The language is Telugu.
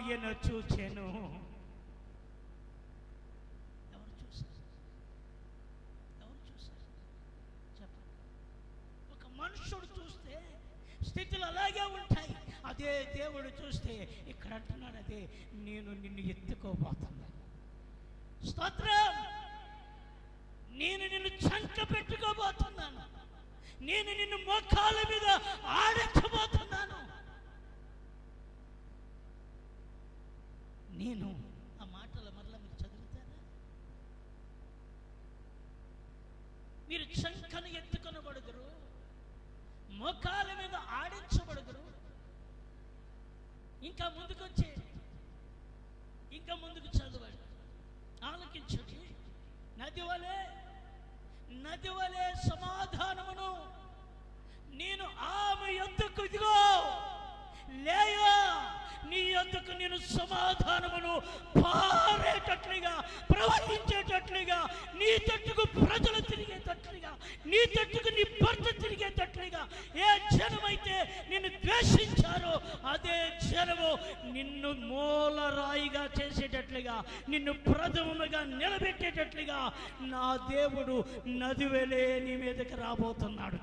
ఆయన చూచెను. ఎవరు చూశారు? చెప్పండి. ఒక మనుషుడు చూస్తే స్థితులు అలాగే ఉంటాయి. అదే దేవుడు చూస్తే ఇక్కడ అంటున్నాడు, అదే నేను నిన్ను ఎత్తుకోబోతున్నాను. స్తోత్రం. నేను నిన్ను చంక పెట్టుకోబోతున్నాను. నేను నిన్ను మోకాళ్ళ మీద ఆడించబోతున్నాను. నేను ఆ మాటల మరలా మీరు చదువుతారా? మీరు చంకను ఎత్తుకొనబడుదురు, మోకాళ్ళ మీద ఆడించబడుదురు. ఇంకా ముందుకు వచ్చేయండి, ఇంకా ముందుకు చదవండి, ఆలకించండి. నది వలె సమాధానమును నేను ఆమె యొద్దకు, ఇదిగో లేయా, నీ యొద్దకు నేను సమాధానమును పారేటట్లుగా, ప్రవహించేటట్లుగా, నీ తట్టుకు ప్రజలు తిరిగేటట్లుగా, నీ తట్టుకు నీ భర్త తిరిగేటట్లుగా, ఏ జనమైతే నిన్ను ద్వేషించారో అదే జనము నిన్ను మూలరాయిగా చేసేటట్లుగా, నిన్ను ప్రథమముగా నిలబెట్టేటట్లుగా నా దేవుడు నది వలె నీ మీదకి రాబోతున్నాడు.